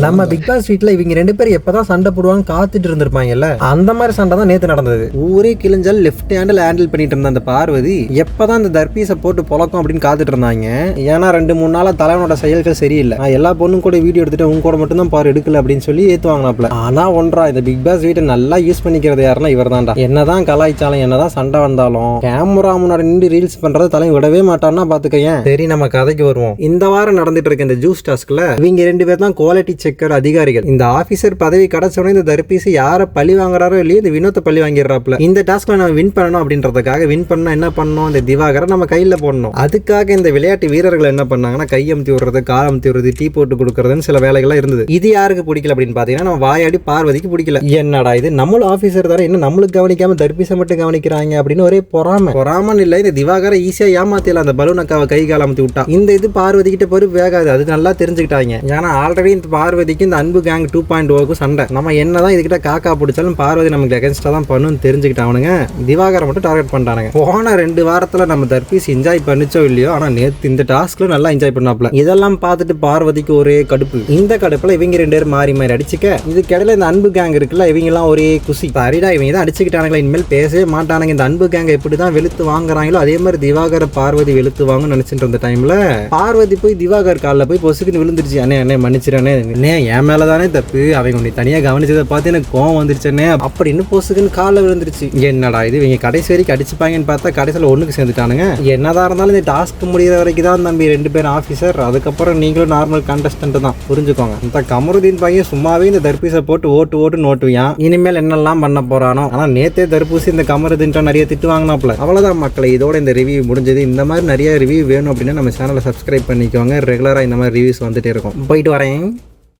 நம்ம big pass வீட்ல இவங்க 2 பேரும் எப்பதான் சண்டை போடுவாங்க காத்துட்டு இருந்திருப்பாங்கல்ல, அந்த மாதிரி சண்டை தான் நேத்து நடந்தது. ஊரே கிழிஞ்சால் லெஃப்ட் ஹேண்டில் ஹேண்டில் பண்ணிட்டு இருந்த அந்த பார்வதி எப்பதான் இந்த தர்பீஸை போட்டு பொழக்கும் அப்படின்னு காத்துட்டு இருந்தாங்க. ஏன்னா 2-3 நாளா தலைவனோட செயல்கள் சரியில்லை. எல்லா பொண்ணும் கூட வீடியோ எடுத்துட்டு உங்க கூட மட்டும் தான் பாரு எடுக்கல அப்படின்னு சொல்லி ஏத்துவாங்களாப்ல. ஆனா ஒன்றா இந்த பிக் பாஸ் வீட்டை நல்லா யூஸ் பண்ணிக்கிறது யாருன்னா இவர் தான்டா. என்னதான் கலாய்ச்சாலும் என்னதான் சண்டை வந்தாலும் கேமரா முன்னாடி நின்று ரீல்ஸ் பண்றது தலை விடவே மாட்டான்னா பாத்துக்கேன். சரி, நம்ம கதைக்கு வருவோம். இந்த வாரம் நடந்துட்டு இருக்க இந்த ஜூஸ் டாஸ்க்ல இவங்க 2 பேர் தான் குவாலிட்டி செக்கர் அதிகாரிகள். இந்த ஆபீசர் பதவி கிடைச்சவனே இந்த தர்பீஸ் யார பழி வாங்குறாரோ இல்லையோ இந்த வினோத்தை பழி வாங்கிடுறாப்ல. இந்த டாஸ்க்ல நம்ம வின் பண்ணணும் அப்படின்றதுக்காக வின் பண்ணா என்ன பண்ணணும், இந்த திவாகரை நம்ம கையில போடணும். அதுக்காக இந்த விளையாட்டு வீரர்கள் என்ன பண்ணாங்கன்னா கையமுத்தி விடுறது, காலமுத்தி விடுறது, டீ போட்டு கொடுக்கறதுன்னு சில வேலைகள்லாம் இருந்தது. இது யாருக்கு பிடிக்கல அப்படின்னு பாத்தீங்கன்னா நம்ம வாயாடி பார்வதிக்கு பிடிக்கல. என்னடா இது, நம்மளும் ஆபீசர் தானே, இன்னும் நம்மளுக்கு கவனிக்காம தர்பீஸை மட்டும் கவனிக்கிறாங்க அப்படின்னு ஒரே பொறாம இல்ல. இந்த திவாகரை ஈஸியா ஏமாத்திடலாம் அந்த பலூனக்காவை கை காலமுத்தி விட்டா. இந்த இது பார்வதி கிட்ட பொறுப்பு வேகாது, அது நல்லா தெரிஞ்சுக்கிட்டாங்க. ஏன்னா ஆல்ரெடி இந்த பார்வதிக்கு இந்த அன்பு கேங் 2.0 சண்டை. நம்ம என்னதான் இதுகிட்ட காக்கா பிடிச்சாலும் பார்வதி நமக்கு அகேன்ஸ்டா தான் பண்ணுன்னு தெரிஞ்சுக்கிட்டானுங்க. திவாகரை மட்டும் டார்கெட் பண்றாங்க. போன 2 வாரத்துல நம்ம தர்பீஸ் என்ஜாய் பண்ணிச்சோ இல்லையோ, ஆனா நேத்து இந்த டாஸ்க்ல நல்லா என்ஜாய் பண்ணாப்ல. இதெல்லாம் பார்த்துட்டு பார்வதிக்கு ஒரே கடுப்பு. இந்த கடுப்புல இவங்க 2 பேரும் மாறி அடிச்சுக்க, இதுக்கு இடையில இந்த அன்பு கேங் இருக்குல்ல, இவங்க எல்லாம் ஒரே குசி. சரிடா, இவங்க தான் அடிச்சுக்கிட்டானுங்களா, இனிமேல் பேசவே மாட்டானுங்க. இந்த அன்பு கேங் எப்படிதான் வெளுத்து வாங்குறாங்களோ அதே மாதிரி திவாகரை பார்வதி வெளுத்து வாங்க நினைச்சிட்டு இருந்த டைம்ல பார்வதி போய் திவாகர் காலில் போய் பொசுக்குன்னு விழுந்துருச்சு. அண்ணே மன்னிச்சிடனே, என் மேலதானே தப்பு, அவங்க உன்னை தனியா கவனிச்சதை பார்த்து எனக்கு கோவம் வந்துருச்சேனே அப்படின்னு பொசுக்குன்னு காலில் விழுந்துருச்சு. என்னடா இது, இவங்க கடைசி வரைக்கும் அடிச்சுப்பாங்கன்னு பார்த்தா கடைசியில் ஒண்ணுக்கு சேர்ந்துட்டானுங்க. என்னதான் இருந்தாலும் இந்த டாஸ்க் முடிகிற வரைக்கும் தான் தம்பி 2 பேரும் ஆஃபீஸர், அதுக்கப்புறம் நீங்களும் நார்மல் கண்டஸ்டன்ட் தான், புரிஞ்சுக்கோங்க. இந்த கமருதீன் பையன் சும்மாவே இந்த தர்பீஸை போட்டு ஓட்டு நோட்டுவியான். இனிமேல் என்னெல்லாம் பண்ண போறானோ. ஆனா நேத்தே தர்பூசி இந்த கமருதீன் நிறைய திட்டு வாங்கினாப்ல. அவ்வளவுதான் மக்களை, இதோட இந்த ரிவ்யூ முடிஞ்சது. இந்த மாதிரி நிறைய ரிவ்யூ வேணும் அப்படின்னா நம்ம சேனலை சப்ஸ்கிரைப் பண்ணிக்கோங்க. ரெகுலரா இந்த மாதிரி ரிவ்யூஸ் வந்துட்டே இருக்கும். போயிட்டு வரேன்.